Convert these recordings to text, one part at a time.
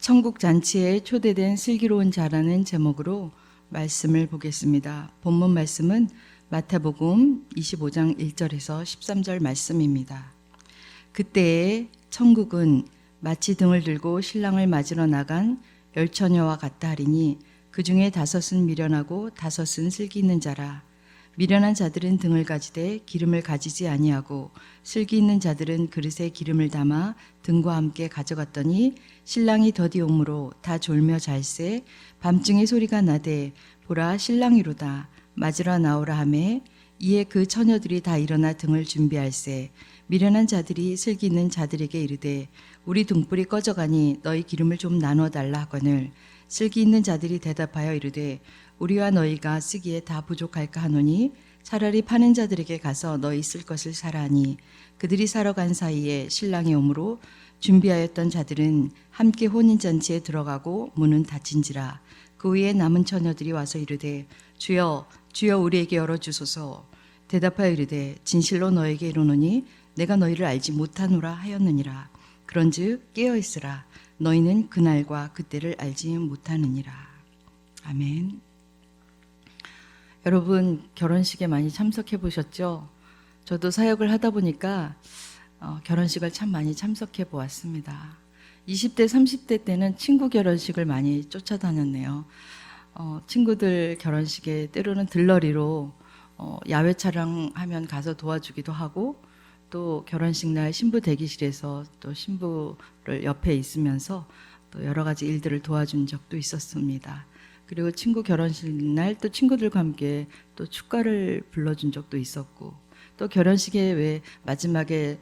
천국 잔치에 초대된 슬기로운 자라는 제목으로 말씀을 보겠습니다. 본문 말씀은 마태복음 25장 1절에서 13절 말씀입니다. 그때에 천국은 마치 등을 들고 신랑을 맞으러 나간 열처녀와 같다 하리니 그 중에 5은 미련하고 5은 슬기 있는 자라. 미련한 자들은 등을 가지되 기름을 가지지 아니하고 슬기 있는 자들은 그릇에 기름을 담아 등과 함께 가져갔더니 신랑이 더디 오므로 다 졸며 잘세. 밤중에 소리가 나되 보라 신랑이로다 맞으러 나오라 하매 이에 그 처녀들이 다 일어나 등을 준비할세. 미련한 자들이 슬기 있는 자들에게 이르되 우리 등불이 꺼져가니 너희 기름을 좀 나눠 달라 하거늘 슬기 있는 자들이 대답하여 이르되 우리와 너희가 쓰기에 다 부족할까 하노니 차라리 파는 자들에게 가서 너희 쓸 것을 사라 하니 그들이 사러 간 사이에 신랑이 오므로 준비하였던 자들은 함께 혼인잔치에 들어가고 문은 닫힌지라. 그 위에 남은 처녀들이 와서 이르되 주여 주여 우리에게 열어주소서. 대답하여 이르되 진실로 너에게 이르노니 내가 너희를 알지 못하노라 하였느니라. 그런즉 깨어있으라. 너희는 그날과 그때를 알지 못하느니라. 아멘. 여러분 결혼식에 많이 참석해 보셨죠? 저도 사역을 하다 보니까 결혼식을 참 많이 참석해 보았습니다. 20대, 30대 때는 친구 결혼식을 많이 쫓아다녔네요. 친구들 결혼식에 때로는 들러리로 야외 촬영하면 가서 도와주기도 하고 또 결혼식 날 신부 대기실에서 또 신부를 옆에 있으면서 또 여러 가지 일들을 도와준 적도 있었습니다. 그리고 친구 결혼식 날 또 친구들과 함께 또 축가를 불러준 적도 있었고 또 결혼식에 왜 마지막에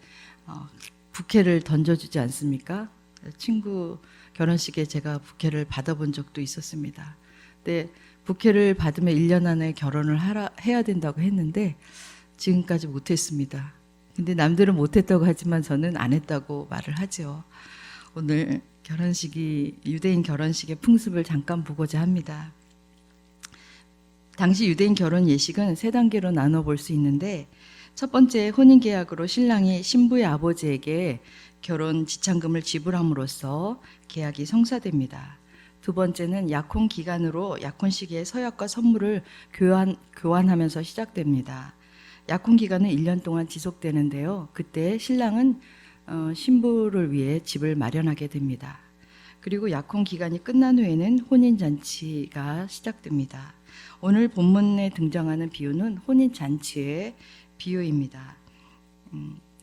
부케를 던져주지 않습니까? 친구 결혼식에 제가 부케를 받아본 적도 있었습니다. 근데 부케를 받으면 1년 안에 결혼을 해야 된다고 했는데 지금까지 못했습니다. 근데 남들은 못했다고 하지만 저는 안 했다고 말을 하죠. 오늘 유대인 결혼식의 풍습을 잠깐 보고자 합니다. 당시 유대인 결혼 예식은 3단계로 나눠볼 수 있는데 첫 번째 혼인계약으로 신랑이 신부의 아버지에게 결혼 지참금을 지불함으로써 계약이 성사됩니다. 두 번째는 약혼 기간으로 약혼 시기에 서약과 선물을 교환하면서 시작됩니다. 약혼 기간은 1년 동안 지속되는데요. 그때 신랑은 신부를 위해 집을 마련하게 됩니다. 그리고 약혼 기간이 끝난 후에는 혼인잔치가 시작됩니다. 오늘 본문에 등장하는 비유는 혼인잔치의 비유입니다.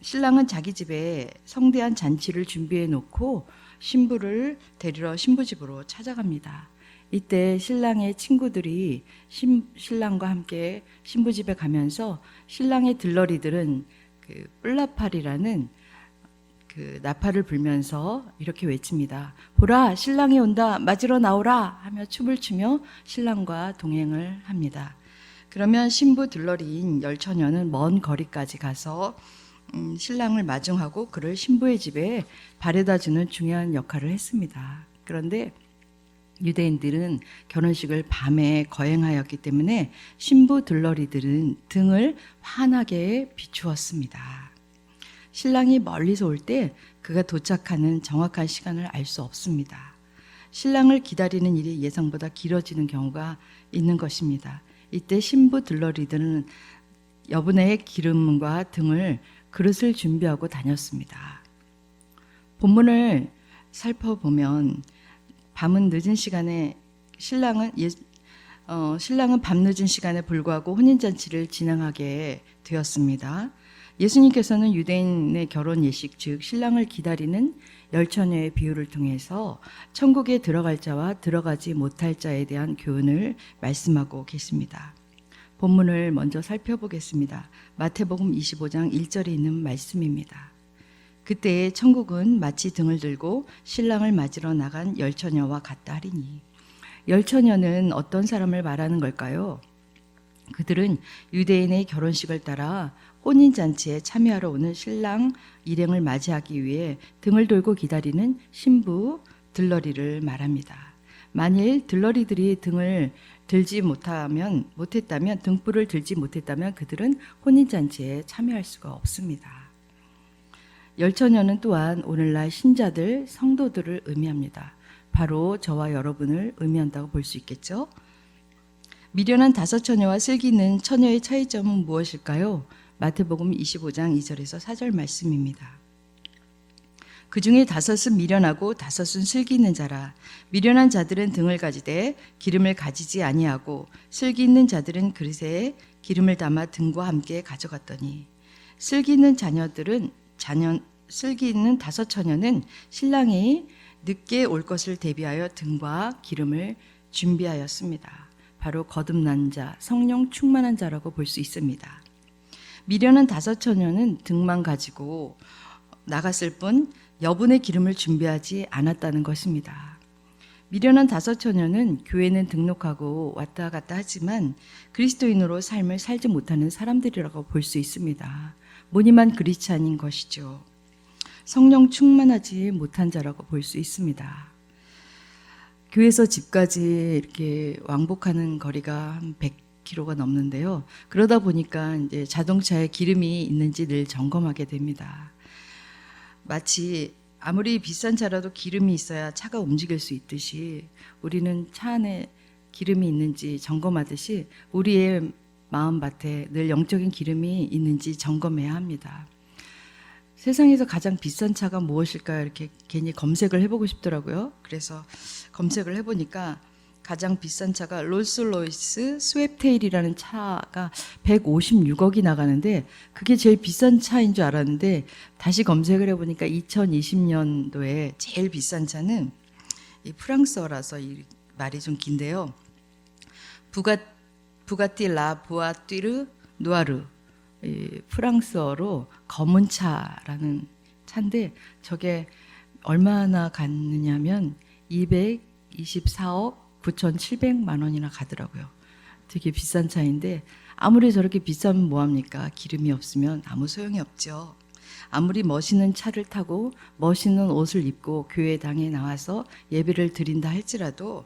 신랑은 자기 집에 성대한 잔치를 준비해 놓고 신부를 데리러 신부집으로 찾아갑니다. 이때 신랑의 친구들이 신랑과 함께 신부집에 가면서 신랑의 들러리들은 그 뿔나팔이라는 그 나팔을 불면서 이렇게 외칩니다. 보라 신랑이 온다 맞으러 나오라 하며 춤을 추며 신랑과 동행을 합니다. 그러면 신부 들러리인 열처녀는 먼 거리까지 가서 신랑을 마중하고 그를 신부의 집에 바래다 주는 중요한 역할을 했습니다. 그런데 유대인들은 결혼식을 밤에 거행하였기 때문에 신부 들러리들은 등을 환하게 비추었습니다. 신랑이 멀리서 올 때 그가 도착하는 정확한 시간을 알 수 없습니다. 신랑을 기다리는 일이 예상보다 길어지는 경우가 있는 것입니다. 이때 신부 들러리들은 여분의 기름과 등을 그릇을 준비하고 다녔습니다. 본문을 살펴보면 밤은 늦은 시간에 신랑은 밤늦은 시간에 불구하고 혼인잔치를 진행하게 되었습니다. 예수님께서는 유대인의 결혼 예식 즉 신랑을 기다리는 열처녀의 비유를 통해서 천국에 들어갈 자와 들어가지 못할 자에 대한 교훈을 말씀하고 계십니다. 본문을 먼저 살펴보겠습니다. 마태복음 25장 1절에 있는 말씀입니다. 그때에 천국은 마치 등을 들고 신랑을 맞으러 나간 열처녀와 같다 하리니. 열처녀는 어떤 사람을 말하는 걸까요? 그들은 유대인의 결혼식을 따라 혼인잔치에 참여하러 오는 신랑 일행을 맞이하기 위해 등을 돌고 기다리는 신부 들러리를 말합니다. 만일 들러리들이 등불을 들지 못했다면 그들은 혼인잔치에 참여할 수가 없습니다. 열처녀는 또한 오늘날 신자들, 성도들을 의미합니다. 바로 저와 여러분을 의미한다고 볼 수 있겠죠. 미련한 다섯 처녀와 슬기 있는 처녀의 차이점은 무엇일까요? 마태복음 25장 2절에서 4절 말씀입니다. 그 중에 다섯은 미련하고 다섯은 슬기 있는 자라. 미련한 자들은 등을 가지되 기름을 가지지 아니하고 슬기 있는 자들은 그릇에 기름을 담아 등과 함께 가져갔더니 슬기 있는 슬기 있는 다섯 처녀는 신랑이 늦게 올 것을 대비하여 등과 기름을 준비하였습니다. 바로 거듭난 자, 성령 충만한 자라고 볼 수 있습니다. 미련한 다섯 처녀는 등만 가지고 나갔을 뿐 여분의 기름을 준비하지 않았다는 것입니다. 미련한 다섯 처녀는 교회는 등록하고 왔다 갔다 하지만 그리스도인으로 삶을 살지 못하는 사람들이라고 볼 수 있습니다. 무늬만 그리스찬인 것이죠. 성령 충만하지 못한 자라고 볼 수 있습니다. 교회에서 집까지 이렇게 왕복하는 거리가 한 100km가 넘는데요. 그러다 보니까 이제 자동차에 기름이 있는지 늘 점검하게 됩니다. 마치 아무리 비싼 차라도 기름이 있어야 차가 움직일 수 있듯이 우리는 차 안에 기름이 있는지 점검하듯이 우리의 마음밭에 늘 영적인 기름이 있는지 점검해야 합니다. 세상에서 가장 비싼 차가 무엇일까 이렇게 괜히 검색을 해보고 싶더라고요. 그래서 검색을 해보니까 가장 비싼 차가 롤스로이스 스왑테일이라는 차가 156억이 나가는데 그게 제일 비싼 차인 줄 알았는데 다시 검색을 해보니까 2020년도에 제일 비싼 차는 이 프랑스어라서 이 말이 좀 긴데요. 부가티 라 부아띠르 누아르, 프랑스어로 검은 차라는 차인데 저게 얼마나 갔느냐면 224억 9,700만 원이나 가더라고요. 되게 비싼 차인데 아무리 저렇게 비싸면 뭐합니까? 기름이 없으면 아무 소용이 없죠. 아무리 멋있는 차를 타고 멋있는 옷을 입고 교회당에 나와서 예배를 드린다 할지라도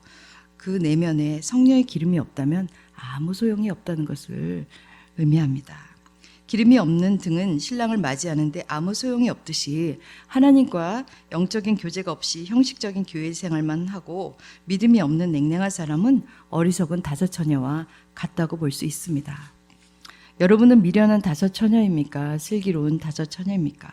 그 내면에 성령의 기름이 없다면 아무 소용이 없다는 것을 의미합니다. 기름이 없는 등은 신랑을 맞이하는데 아무 소용이 없듯이 하나님과 영적인 교제가 없이 형식적인 교회 생활만 하고 믿음이 없는 냉랭한 사람은 어리석은 다섯 처녀와 같다고 볼 수 있습니다. 여러분은 미련한 다섯 처녀입니까? 슬기로운 다섯 처녀입니까?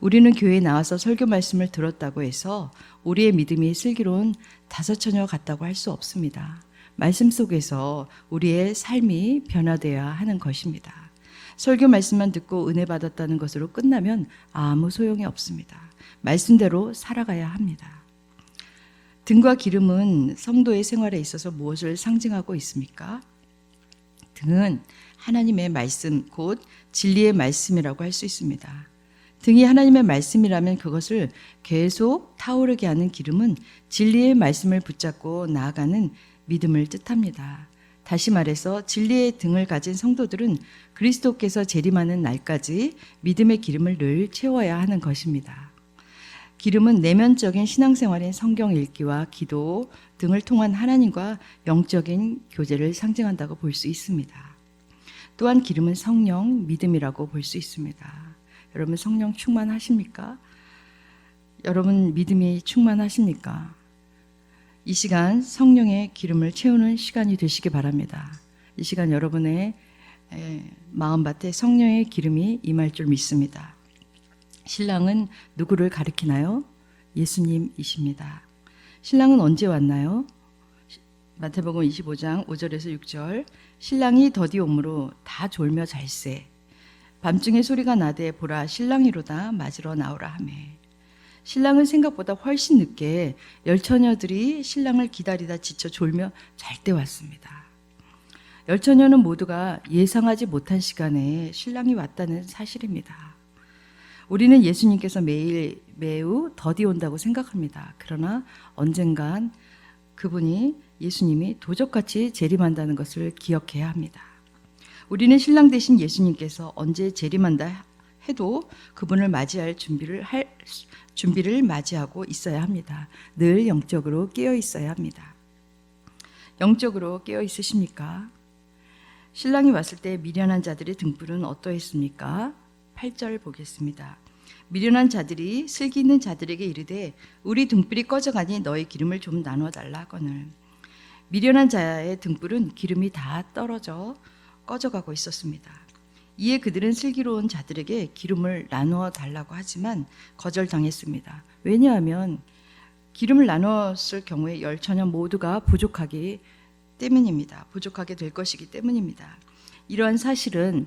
우리는 교회에 나와서 설교 말씀을 들었다고 해서 우리의 믿음이 슬기로운 다섯 처녀 같다고 할 수 없습니다. 말씀 속에서 우리의 삶이 변화되어야 하는 것입니다. 설교 말씀만 듣고 은혜 받았다는 것으로 끝나면 아무 소용이 없습니다. 말씀대로 살아가야 합니다. 등과 기름은 성도의 생활에 있어서 무엇을 상징하고 있습니까? 등은 하나님의 말씀, 곧 진리의 말씀이라고 할 수 있습니다. 등이 하나님의 말씀이라면 그것을 계속 타오르게 하는 기름은 진리의 말씀을 붙잡고 나아가는 믿음을 뜻합니다. 다시 말해서 진리의 등을 가진 성도들은 그리스도께서 재림하는 날까지 믿음의 기름을 늘 채워야 하는 것입니다. 기름은 내면적인 신앙생활인 성경 읽기와 기도 등을 통한 하나님과 영적인 교제를 상징한다고 볼 수 있습니다. 또한 기름은 성령, 믿음이라고 볼 수 있습니다. 여러분 성령 충만하십니까? 여러분 믿음이 충만하십니까? 이 시간 성령의 기름을 채우는 시간이 되시기 바랍니다. 이 시간 여러분의 마음밭에 성령의 기름이 임할 줄 믿습니다. 신랑은 누구를 가리키나요? 예수님이십니다. 신랑은 언제 왔나요? 마태복음 25장 5절에서 6절 신랑이 더디 오므로 다 졸며 잘세 밤중에 소리가 나되 보라 신랑이로다 맞으러 나오라 하매 신랑은 생각보다 훨씬 늦게 열 처녀들이 신랑을 기다리다 지쳐 졸며 잘 때 왔습니다. 열 처녀는 모두가 예상하지 못한 시간에 신랑이 왔다는 사실입니다. 우리는 예수님께서 매우 더디 온다고 생각합니다. 그러나 언젠간 그분이 예수님이 도적같이 재림한다는 것을 기억해야 합니다. 우리는 신랑 되신 예수님께서 언제 재림한다 해도 그분을 맞이할 준비를 맞이하고 있어야 합니다. 늘 영적으로 깨어 있어야 합니다. 영적으로 깨어 있으십니까? 신랑이 왔을 때 미련한 자들의 등불은 어떠했습니까? 8절 보겠습니다. 미련한 자들이 슬기 있는 자들에게 이르되 우리 등불이 꺼져가니 너희 기름을 좀 나누어 달라 하거늘. 미련한 자의 등불은 기름이 다 떨어져 꺼져가고 있었습니다. 이에 그들은 슬기로운 자들에게 기름을 나누어 달라고 하지만 거절당했습니다. 왜냐하면 기름을 나눴을 경우에 열처녀 모두가 부족하게 될 것이기 때문입니다. 이러한 사실은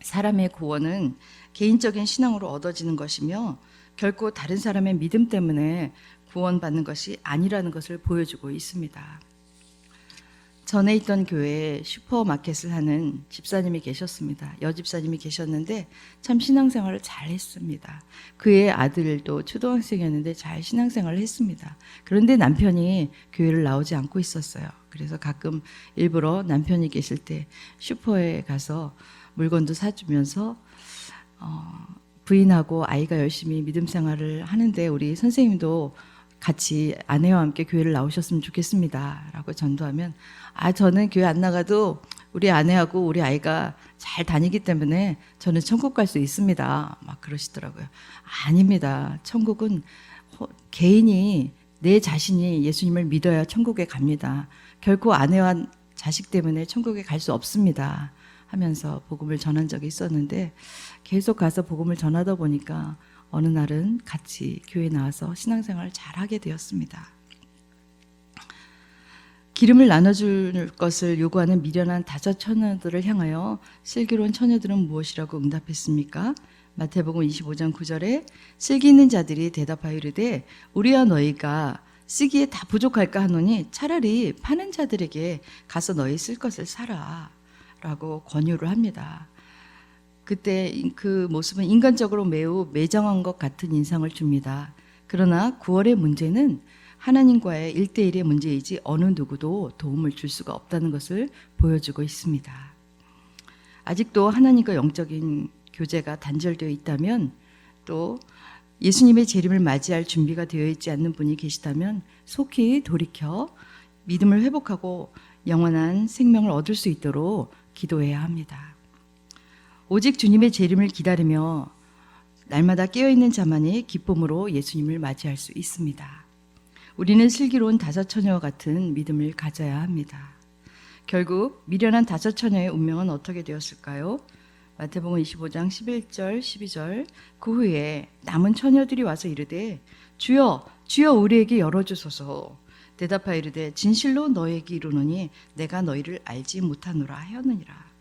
사람의 구원은 개인적인 신앙으로 얻어지는 것이며 결코 다른 사람의 믿음 때문에 구원받는 것이 아니라는 것을 보여주고 있습니다. 전에 있던 교회에 슈퍼마켓을 하는 집사님이 계셨습니다. 여집사님이 계셨는데 참 신앙생활을 잘 했습니다. 그의 아들도 초등학생이었는데 잘 신앙생활을 했습니다. 그런데 남편이 교회를 나오지 않고 있었어요. 그래서 가끔 일부러 남편이 계실 때 슈퍼에 가서 물건도 사주면서 부인하고 아이가 열심히 믿음 생활을 하는데 우리 선생님도 같이 아내와 함께 교회를 나오셨으면 좋겠습니다 라고 전도하면 저는 교회 안 나가도 우리 아내하고 우리 아이가 잘 다니기 때문에 저는 천국 갈 수 있습니다 막 그러시더라고요. 아닙니다. 천국은 개인이 내 자신이 예수님을 믿어야 천국에 갑니다. 결코 아내와 자식 때문에 천국에 갈 수 없습니다 하면서 복음을 전한 적이 있었는데 계속 가서 복음을 전하다 보니까 어느 날은 같이 교회에 나와서 신앙생활을 잘하게 되었습니다. 기름을 나눠줄 것을 요구하는 미련한 다섯 처녀들을 향하여 슬기로운 처녀들은 무엇이라고 응답했습니까? 마태복음 25장 9절에 슬기 있는 자들이 대답하여 이르되 우리와 너희가 쓰기에 다 부족할까 하노니 차라리 파는 자들에게 가서 너희 쓸 것을 사라 라고 권유를 합니다. 그때 그 모습은 인간적으로 매우 매정한 것 같은 인상을 줍니다. 그러나 구원의 문제는 하나님과의 1대1의 문제이지 어느 누구도 도움을 줄 수가 없다는 것을 보여주고 있습니다. 아직도 하나님과 영적인 교제가 단절되어 있다면 또 예수님의 재림을 맞이할 준비가 되어 있지 않는 분이 계시다면 속히 돌이켜 믿음을 회복하고 영원한 생명을 얻을 수 있도록 기도해야 합니다. 오직 주님의 재림을 기다리며 날마다 깨어있는 자만이 기쁨으로 예수님을 맞이할 수 있습니다. 우리는 슬기로운 다섯 처녀와 같은 믿음을 가져야 합니다. 결국 미련한 다섯 처녀의 운명은 어떻게 되었을까요? 마태복음 25장 11절 12절 그 후에 남은 처녀들이 와서 이르되 주여 주여 우리에게 열어주소서. 대답하여 이르되 진실로 너희에게 이르노니 내가 너희를 알지 못하노라 하였느니라.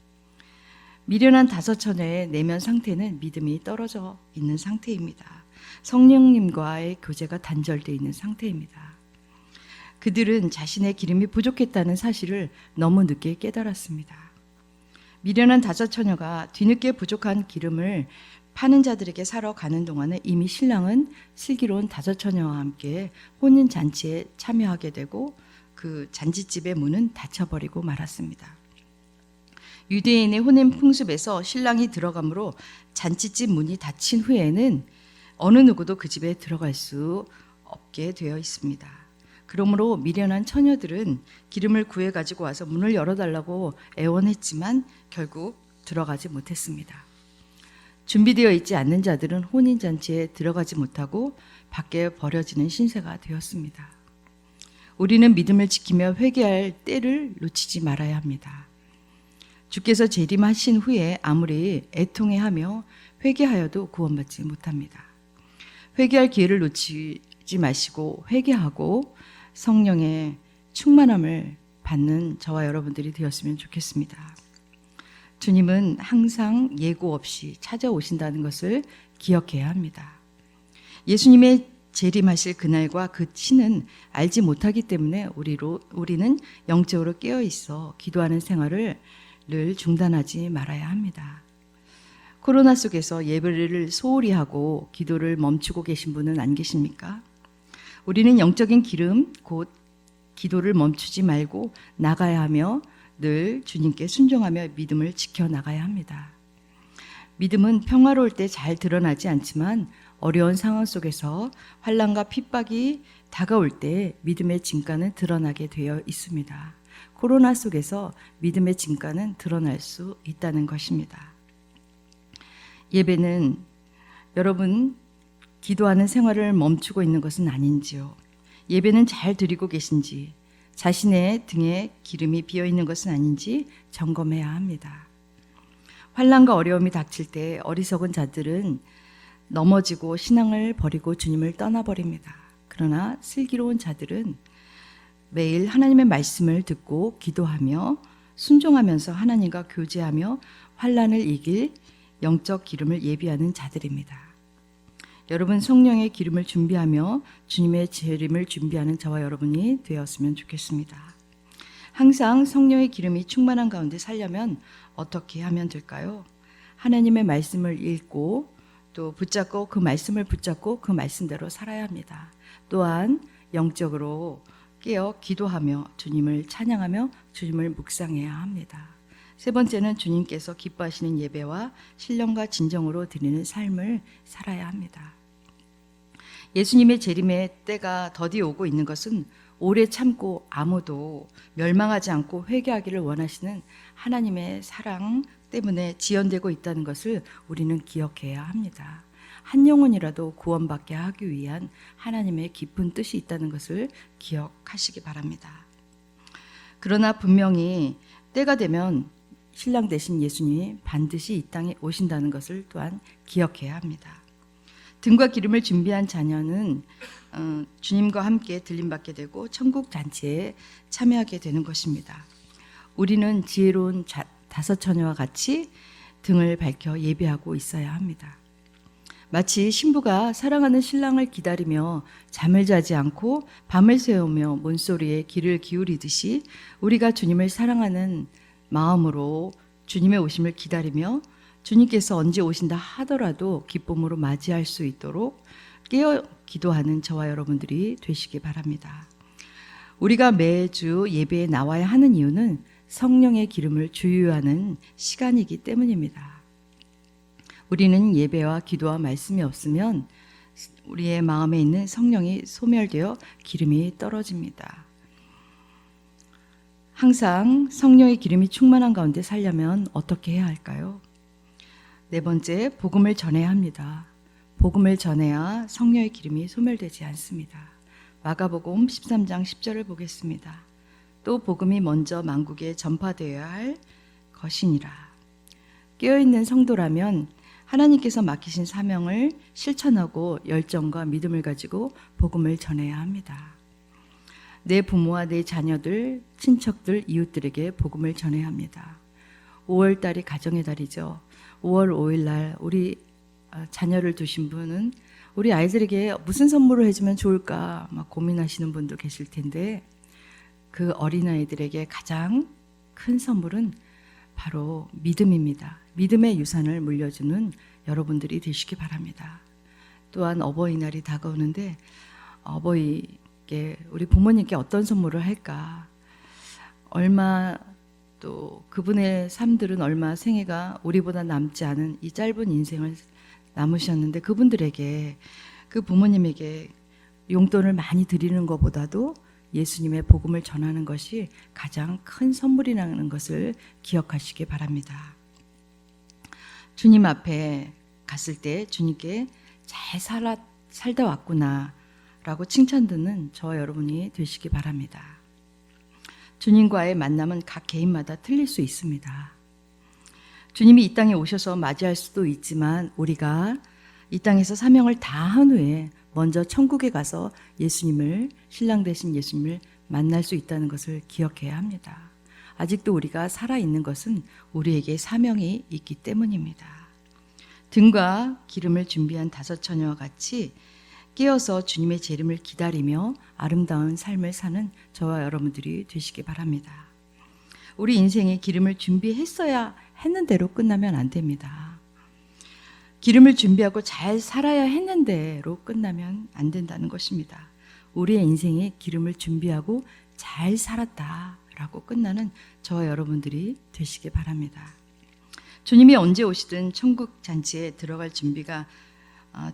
미련한 다섯 처녀의 내면 상태는 믿음이 떨어져 있는 상태입니다. 성령님과의 교제가 단절되어 있는 상태입니다. 그들은 자신의 기름이 부족했다는 사실을 너무 늦게 깨달았습니다. 미련한 다섯 처녀가 뒤늦게 부족한 기름을 파는 자들에게 사러 가는 동안에 이미 신랑은 슬기로운 다섯 처녀와 함께 혼인잔치에 참여하게 되고 그 잔치집의 문은 닫혀버리고 말았습니다. 유대인의 혼인 풍습에서 신랑이 들어가므로 잔치집 문이 닫힌 후에는 어느 누구도 그 집에 들어갈 수 없게 되어 있습니다. 그러므로 미련한 처녀들은 기름을 구해 가지고 와서 문을 열어달라고 애원했지만 결국 들어가지 못했습니다. 준비되어 있지 않는 자들은 혼인잔치에 들어가지 못하고 밖에 버려지는 신세가 되었습니다. 우리는 믿음을 지키며 회개할 때를 놓치지 말아야 합니다. 주께서 재림하신 후에 아무리 애통해하며 회개하여도 구원받지 못합니다. 회개할 기회를 놓치지 마시고 회개하고 성령의 충만함을 받는 저와 여러분들이 되었으면 좋겠습니다. 주님은 항상 예고 없이 찾아오신다는 것을 기억해야 합니다. 예수님의 재림하실 그날과 그 시는 알지 못하기 때문에 우리는 영적으로 깨어 있어 기도하는 생활을 늘 중단하지 말아야 합니다. 코로나 속에서 예배를 소홀히 하고 기도를 멈추고 계신 분은 안 계십니까? 우리는 영적인 기름, 곧 기도를 멈추지 말고 나가야 하며 늘 주님께 순종하며 믿음을 지켜나가야 합니다. 믿음은 평화로울 때 잘 드러나지 않지만 어려운 상황 속에서 환난과 핍박이 다가올 때 믿음의 진가는 드러나게 되어 있습니다. 코로나 속에서 믿음의 진가는 드러날 수 있다는 것입니다. 예배는 여러분, 기도하는 생활을 멈추고 있는 것은 아닌지요? 예배는 잘 드리고 계신지, 자신의 등에 기름이 비어 있는 것은 아닌지 점검해야 합니다. 환난과 어려움이 닥칠 때 어리석은 자들은 넘어지고 신앙을 버리고 주님을 떠나버립니다. 그러나 슬기로운 자들은 매일 하나님의 말씀을 듣고 기도하며 순종하면서 하나님과 교제하며 환난을 이길 영적 기름을 예비하는 자들입니다. 여러분, 성령의 기름을 준비하며 주님의 재림을 준비하는 저와 여러분이 되었으면 좋겠습니다. 항상 성령의 기름이 충만한 가운데 살려면 어떻게 하면 될까요? 하나님의 말씀을 읽고 또 붙잡고 그 말씀을 붙잡고 그 말씀대로 살아야 합니다. 또한 영적으로 깨어 기도하며 주님을 찬양하며 주님을 묵상해야 합니다. 세 번째는 주님께서 기뻐하시는 예배와 신령과 진정으로 드리는 삶을 살아야 합니다. 예수님의 재림의 때가 더디 오고 있는 것은 오래 참고 아무도 멸망하지 않고 회개하기를 원하시는 하나님의 사랑 때문에 지연되고 있다는 것을 우리는 기억해야 합니다. 한 영혼이라도 구원받게 하기 위한 하나님의 깊은 뜻이 있다는 것을 기억하시기 바랍니다. 그러나 분명히 때가 되면 신랑 되신 예수님이 반드시 이 땅에 오신다는 것을 또한 기억해야 합니다. 등과 기름을 준비한 자녀는 주님과 함께 들림받게 되고 천국 잔치에 참여하게 되는 것입니다. 우리는 지혜로운 다섯 처녀와 같이 등을 밝혀 예배하고 있어야 합니다. 마치 신부가 사랑하는 신랑을 기다리며 잠을 자지 않고 밤을 새우며 문소리에 귀를 기울이듯이 우리가 주님을 사랑하는 마음으로 주님의 오심을 기다리며 주님께서 언제 오신다 하더라도 기쁨으로 맞이할 수 있도록 깨어 기도하는 저와 여러분들이 되시기 바랍니다. 우리가 매주 예배에 나와야 하는 이유는 성령의 기름을 주유하는 시간이기 때문입니다. 우리는 예배와 기도와 말씀이 없으면 우리의 마음에 있는 성령이 소멸되어 기름이 떨어집니다. 항상 성령의 기름이 충만한 가운데 살려면 어떻게 해야 할까요? 네 번째, 복음을 전해야 합니다. 복음을 전해야 성령의 기름이 소멸되지 않습니다. 마가복음 13장 10절을 보겠습니다. 또 복음이 먼저 만국에 전파되어야 할 것이니라. 깨어있는 성도라면 하나님께서 맡기신 사명을 실천하고 열정과 믿음을 가지고 복음을 전해야 합니다. 내 부모와 내 자녀들, 친척들, 이웃들에게 복음을 전해야 합니다. 5월달이 가정의 달이죠. 5월 5일 날 우리 자녀를 두신 분은 우리 아이들에게 무슨 선물을 해주면 좋을까 막 고민하시는 분도 계실 텐데 그 어린아이들에게 가장 큰 선물은 바로 믿음입니다. 믿음의 유산을 물려주는 여러분들이 되시기 바랍니다. 또한 어버이날이 다가오는데 어버이께 우리 부모님께 어떤 선물을 할까? 얼마 또 그분의 삶들은 얼마 생애가 우리보다 남지 않은 이 짧은 인생을 남으셨는데 그분들에게 그 부모님에게 용돈을 많이 드리는 것보다도 예수님의 복음을 전하는 것이 가장 큰 선물이라는 것을 기억하시기 바랍니다. 주님 앞에 갔을 때 주님께 잘 살다 왔구나 라고 칭찬 듣는 저와 여러분이 되시기 바랍니다. 주님과의 만남은 각 개인마다 틀릴 수 있습니다. 주님이 이 땅에 오셔서 맞이할 수도 있지만 우리가 이 땅에서 사명을 다한 후에 먼저 천국에 가서 예수님을, 신랑 되신 예수님을 만날 수 있다는 것을 기억해야 합니다. 아직도 우리가 살아있는 것은 우리에게 사명이 있기 때문입니다. 등과 기름을 준비한 다섯 처녀와 같이 깨어서 주님의 재림을 기다리며 아름다운 삶을 사는 저와 여러분들이 되시기 바랍니다. 우리 인생에 기름을 준비했어야 했는 대로 끝나면 안 됩니다. 기름을 준비하고 잘 살아야 했는 대로 끝나면 안 된다는 것입니다. 우리의 인생에 기름을 준비하고 잘 살았다라고 끝나는 저와 여러분들이 되시기 바랍니다. 주님이 언제 오시든 천국 잔치에 들어갈 준비가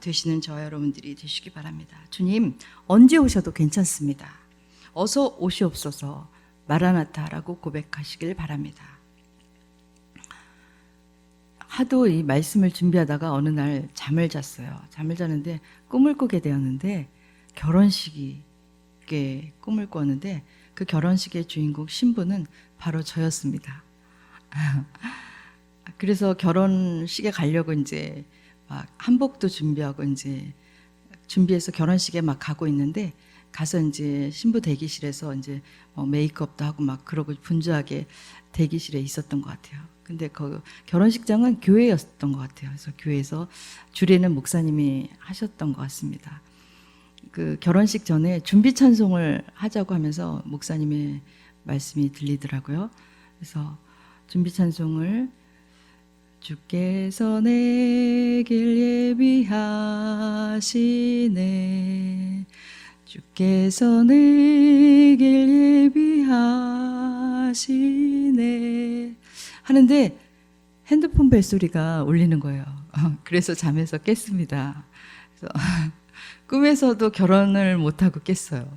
되시는 저와 여러분들이 되시기 바랍니다. 주님 언제 오셔도 괜찮습니다. 어서 오시옵소서 마라나타라고 고백하시길 바랍니다. 하도 이 말씀을 준비하다가 어느 날 잠을 잤어요. 잠을 자는데 꿈을 꾸게 되었는데 결혼식이 꿈을 꿨는데 그 결혼식의 주인공 신부는 바로 저였습니다. 그래서 결혼식에 가려고 이제 막 한복도 준비하고 이제 준비해서 결혼식에 막 가고 있는데 가서 이제 신부 대기실에서 이제 메이크업도 하고 막 그러고 분주하게 대기실에 있었던 것 같아요. 근데 그 결혼식장은 교회였던 것 같아요. 그래서 교회에서 주례는 목사님이 하셨던 것 같습니다. 그 결혼식 전에 준비 찬송을 하자고 하면서 목사님의 말씀이 들리더라고요. 그래서 준비 찬송을 주께서 내 길 예비하시네 주께서 내 길 예비하시네 하는데 핸드폰 벨소리가 울리는 거예요. 그래서 잠에서 깼습니다. 그래서 꿈에서도 결혼을 못하고 깼어요.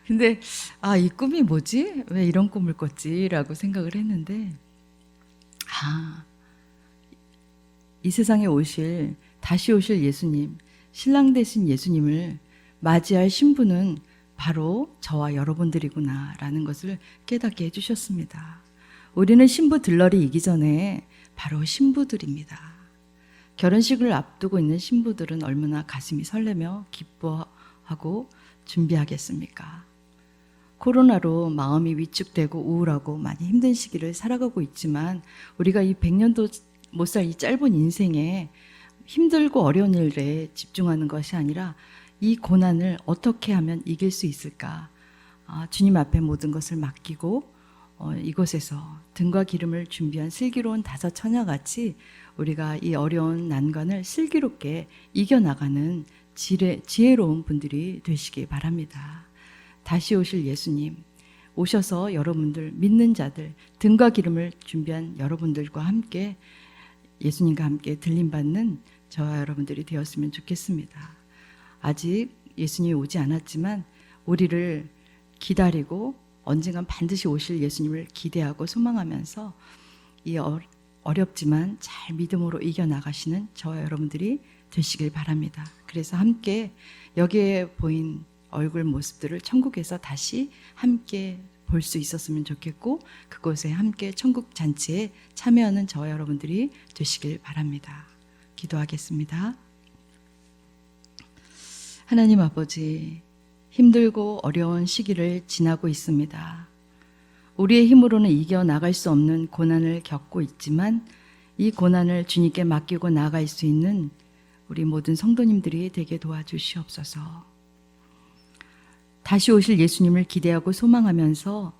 근데 이 꿈이 뭐지? 왜 이런 꿈을 꿨지? 라고 생각을 했는데 이 세상에 다시 오실 예수님, 신랑 되신 예수님을 맞이할 신부는 바로 저와 여러분들이구나 라는 것을 깨닫게 해주셨습니다. 우리는 신부 들러리이기 전에 바로 신부들입니다. 결혼식을 앞두고 있는 신부들은 얼마나 가슴이 설레며 기뻐하고 준비하겠습니까? 코로나로 마음이 위축되고 우울하고 많이 힘든 시기를 살아가고 있지만 우리가 이 100년도 못 살 이 짧은 인생에 힘들고 어려운 일에 집중하는 것이 아니라 이 고난을 어떻게 하면 이길 수 있을까? 주님 앞에 모든 것을 맡기고 이곳에서 등과 기름을 준비한 슬기로운 5 처녀같이 우리가 이 어려운 난관을 슬기롭게 이겨나가는 지혜로운 분들이 되시기 바랍니다. 다시 오실 예수님 오셔서 여러분들 믿는 자들 등과 기름을 준비한 여러분들과 함께 예수님과 함께 들림받는 저와 여러분들이 되었으면 좋겠습니다. 아직 예수님이 오지 않았지만 우리를 기다리고 언젠간 반드시 오실 예수님을 기대하고 소망하면서 이 어렵지만 잘 믿음으로 이겨나가시는 저와 여러분들이 되시길 바랍니다. 그래서 함께 여기에 보인 얼굴 모습들을 천국에서 다시 함께 볼 수 있었으면 좋겠고 그곳에 함께 천국 잔치에 참여하는 저와 여러분들이 되시길 바랍니다. 기도하겠습니다. 하나님 아버지, 힘들고 어려운 시기를 지나고 있습니다. 우리의 힘으로는 이겨나갈 수 없는 고난을 겪고 있지만 이 고난을 주님께 맡기고 나아갈 수 있는 우리 모든 성도님들이 되게 도와주시옵소서. 다시 오실 예수님을 기대하고 소망하면서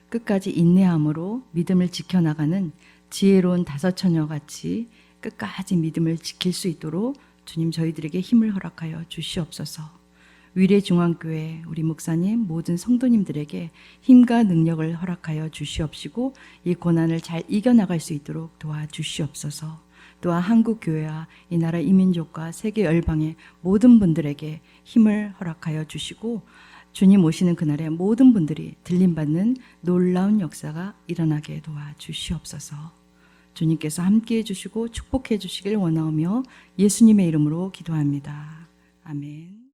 끝까지 인내함으로 믿음을 지켜나가는 지혜로운 5 처녀같이 끝까지 믿음을 지킬 수 있도록 주님 저희들에게 힘을 허락하여 주시옵소서. 위례중앙교회 우리 목사님 모든 성도님들에게 힘과 능력을 허락하여 주시옵시고 이 고난을 잘 이겨나갈 수 있도록 도와주시옵소서. 또한 한국교회와 이 나라 이민족과 세계 열방의 모든 분들에게 힘을 허락하여 주시고 주님 오시는 그날에 모든 분들이 들림받는 놀라운 역사가 일어나게 도와주시옵소서. 주님께서 함께해 주시고 축복해 주시길 원하오며 예수님의 이름으로 기도합니다. 아멘.